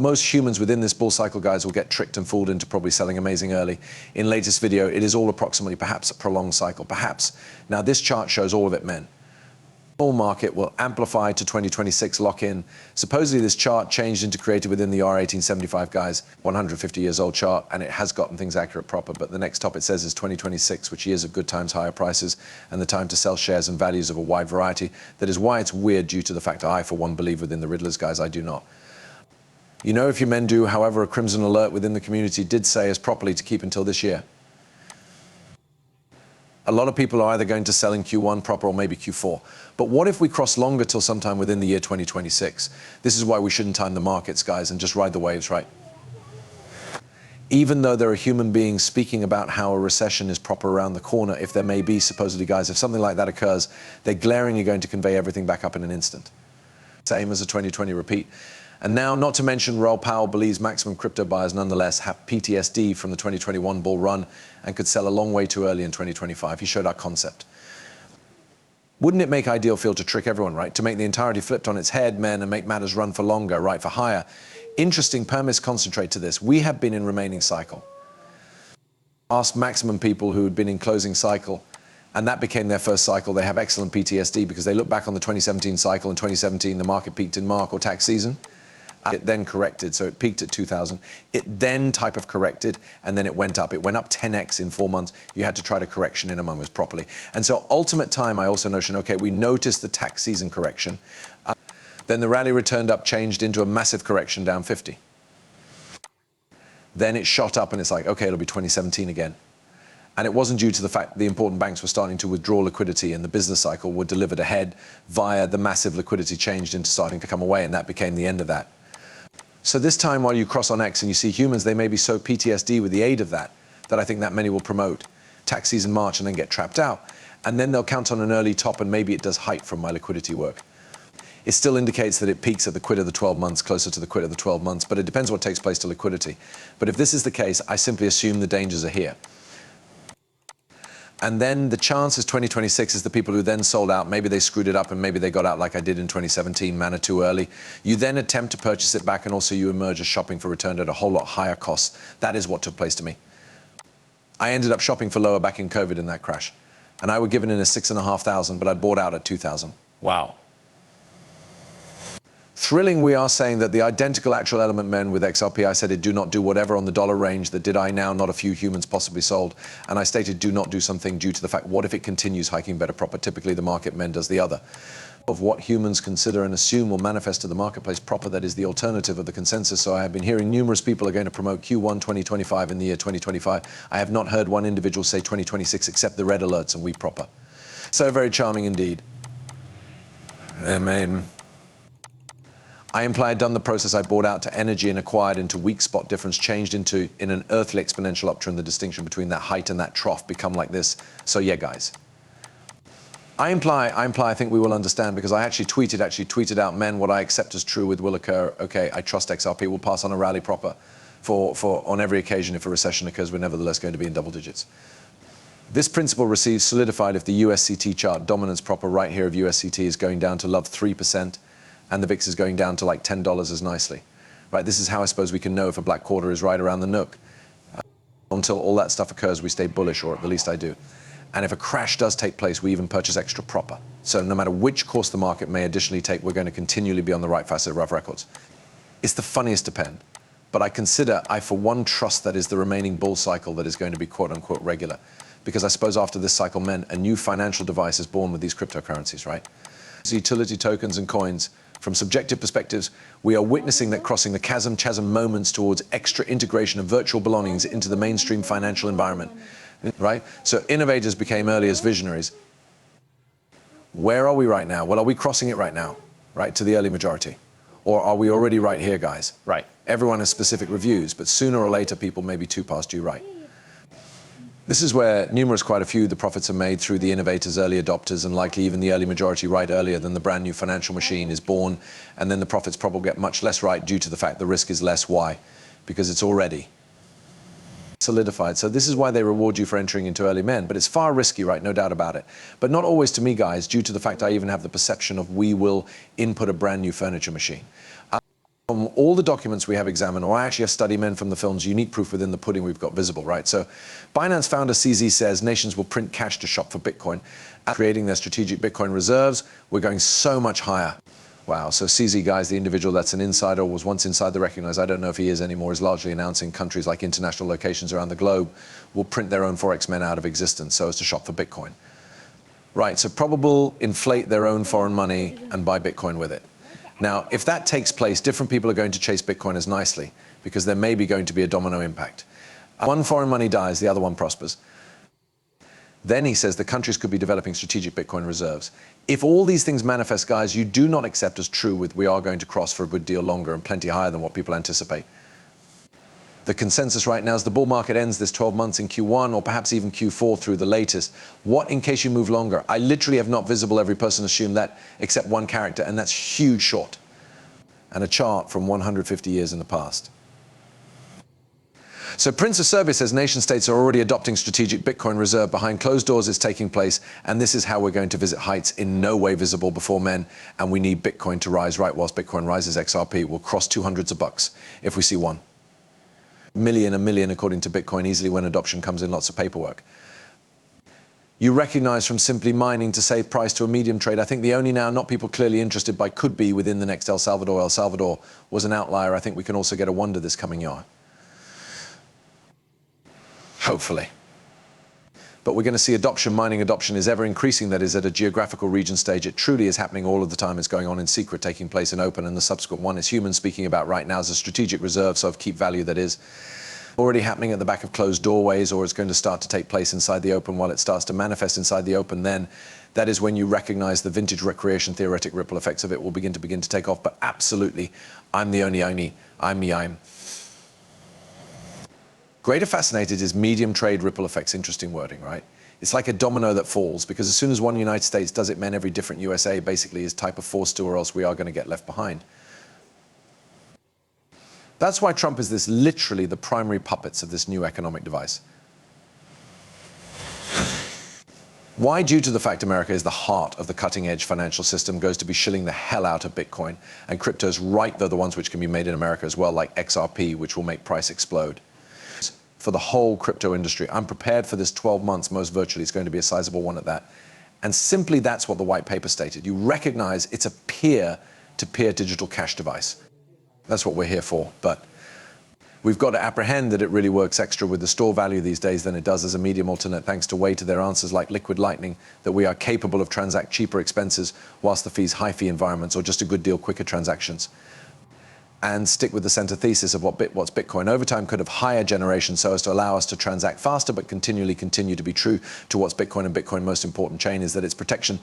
Most humans within this bull cycle, guys, will get tricked and fooled into probably selling amazing early. In latest video, it is all approximately perhaps a prolonged cycle, perhaps. Now this chart shows all of it, men. Bull market will amplify to 2026 lock in. Supposedly this chart changed into created within the R1875, guys, 150 years old chart, and it has gotten things accurate proper, but the next top it says is 2026, which years of good times, higher prices, and the time to sell shares and values of a wide variety. That is why it's weird, due to the fact I, for one, believe within the Riddlers, guys. I do not. You know, if you men do, however, a crimson alert within the community did say as properly to keep until this year. A lot of people are either going to sell in Q1 proper or maybe Q4. But what if we cross longer till sometime within the year 2026? This is why we shouldn't time the markets, guys, and just ride the waves, right? Even though there are human beings speaking about how a recession is proper around the corner, if there may be, supposedly, guys, if something like that occurs, they're glaringly going to convey everything back up in an instant. Same as a 2020 repeat. And now, not to mention, Raoul Powell believes maximum crypto buyers nonetheless have PTSD from the 2021 bull run and could sell a long way too early in 2025. He showed our concept. Wouldn't it make ideal feel to trick everyone, right? To make the entirety flipped on its head, men, and make matters run for longer, right, for higher. Interesting, permis concentrate to this. We have been in remaining cycle. Asked maximum people who had been in closing cycle, and that became their first cycle. They have excellent PTSD because they look back on the 2017 cycle. In 2017, the market peaked in March or tax season. It then corrected, so it peaked at 2000. It then type of corrected, and then it went up. It went up 10x in 4 months. You had to try to correction in among us properly. And so ultimate time, I also notion, okay, we noticed the tax season correction. Then the rally returned up, changed into a massive correction down 50. Then it shot up, and it's like, okay, it'll be 2017 again. And it wasn't due to the fact the important banks were starting to withdraw liquidity and the business cycle were delivered ahead via the massive liquidity changed into starting to come away, and that became the end of that. So this time, while you cross on X and you see humans, they may be so PTSD with the aid of that I think that many will promote tax season March and then get trapped out. And then they'll count on an early top, and maybe it does height from my liquidity work. It still indicates that it peaks at the quit of the 12 months, closer to the quit of the 12 months, but it depends what takes place to liquidity. But if this is the case, I simply assume the dangers are here. And then the chances 2026 is the people who then sold out, maybe they screwed it up and maybe they got out like I did in 2017, manna too early. You then attempt to purchase it back, and also you emerge as shopping for return at a whole lot higher cost. That is what took place to me. I ended up shopping for lower back in COVID in that crash. And I were given in a 6,500, but I bought out at 2,000. Wow. Thrilling, we are saying that the identical actual element men with XRP, I said it do not do whatever on the dollar range that did I now, not a few humans possibly sold. And I stated do not do something due to the fact, what if it continues hiking better proper? Typically the market men does the other. Of what humans consider and assume will manifest to the marketplace proper, that is the alternative of the consensus. So I have been hearing numerous people are going to promote Q1 2025 in the year 2025. I have not heard one individual say 2026 except the red alerts and we proper. So very charming indeed. Amen. I imply I'd done the process. I bought out to energy and acquired into weak spot difference, changed into in an earthly exponential uptrend. The distinction between that height and that trough become like this. So yeah, guys. I imply I think we will understand, because I actually tweeted out, men, what I accept as true with will occur. Okay, I trust XRP will pass on a rally proper for on every occasion. If a recession occurs, we're nevertheless going to be in double digits. This principle receives solidified if the USCT chart dominance proper right here of USCT is going down to love 3%. And the VIX is going down to like $10 as nicely. Right, this is how I suppose we can know if a black quarter is right around the nook. Until all that stuff occurs, we stay bullish, or at the least I do. And if a crash does take place, we even purchase extra proper. So no matter which course the market may additionally take, we're going to continually be on the right facet of rough records. It's the funniest to pen, but I for one trust that is the remaining bull cycle that is going to be quote unquote regular. Because I suppose after this cycle, men, a new financial device is born with these cryptocurrencies, right? So utility tokens and coins. From subjective perspectives, we are witnessing that crossing the chasm moments towards extra integration of virtual belongings into the mainstream financial environment, right? So innovators became early as visionaries. Where are we right now? Well, are we crossing it right now, right, to the early majority? Or are we already right here, guys? Right. Everyone has specific reviews, but sooner or later, people may be too past due right. This is where quite a few, the profits are made through the innovators, early adopters, and likely even the early majority right earlier than the brand new financial machine is born. And then the profits probably get much less right due to the fact the risk is less. Why? Because it's already solidified. So this is why they reward you for entering into early men. But it's far risky, right? No doubt about it. But not always to me, guys, due to the fact I even have the perception of we will input a brand new furniture machine. From all the documents we have examined, or I actually have study men from the films, unique proof within the pudding we've got visible, right? So Binance founder CZ says nations will print cash to shop for Bitcoin. Creating their strategic Bitcoin reserves, we're going so much higher. Wow, so CZ, guys, the individual that's an insider, or was once inside the recognized, I don't know if he is anymore, is largely announcing countries like international locations around the globe will print their own Forex men out of existence so as to shop for Bitcoin. Right, so probable inflate their own foreign money and buy Bitcoin with it. Now, if that takes place, different people are going to chase Bitcoin as nicely because there may be going to be a domino impact. One foreign money dies, the other one prospers. Then he says the countries could be developing strategic Bitcoin reserves. If all these things manifest, guys, you do not accept as true with we are going to cross for a good deal longer and plenty higher than what people anticipate. The consensus right now is the bull market ends this 12 months in Q1 or perhaps even Q4 through the latest. What in case you move longer? I literally have not visible every person assume that except one character, and that's huge short. And a chart from 150 years in the past. So Prince of Serbia says nation states are already adopting strategic Bitcoin reserve. Behind closed doors is taking place, and this is how we're going to visit heights in no way visible before men, and we need Bitcoin to rise right whilst Bitcoin rises. XRP will cross 200s of bucks if we see one. A million according to Bitcoin easily when adoption comes in lots of paperwork. You recognize from simply mining to save price to a medium trade. I think the only now not people clearly interested by could be within the next El Salvador. El Salvador was an outlier. I think we can also get a wonder this coming year. Hopefully. But we're going to see adoption, mining adoption is ever increasing, that is at a geographical region stage. It truly is happening all of the time. It's going on in secret, taking place in open, and the subsequent one is humans speaking about right now as a strategic reserve, so of keep value that is already happening at the back of closed doorways, or it's going to start to take place inside the open. While it starts to manifest inside the open, then that is when you recognize the vintage recreation theoretic ripple effects of it will begin to take off. But absolutely, I'm the only, I'm. Greater fascinated is medium trade ripple effects. Interesting wording, right? It's like a domino that falls, because as soon as one United States does it, men every different USA basically is type of forced to, or else we are going to get left behind. That's why Trump is literally the primary puppets of this new economic device. Why? Due to the fact America is the heart of the cutting-edge financial system, goes to be shilling the hell out of Bitcoin, and cryptos, right, they're the ones which can be made in America as well, like XRP, which will make price explode. For the whole crypto industry, I'm prepared for this 12 months, most virtually. It's going to be a sizable one at that. And simply that's what the white paper stated. You recognize it's a peer-to-peer digital cash device. That's what we're here for. But we've got to apprehend that it really works extra with the store value these days than it does as a medium alternate, thanks to way to their answers like liquid lightning, that we are capable of transact cheaper expenses whilst the fees high fee environments, or just a good deal quicker transactions. And stick with the center thesis of what's Bitcoin over time could have higher generation so as to allow us to transact faster, but continue to be true to what's Bitcoin and Bitcoin most important chain is that its protection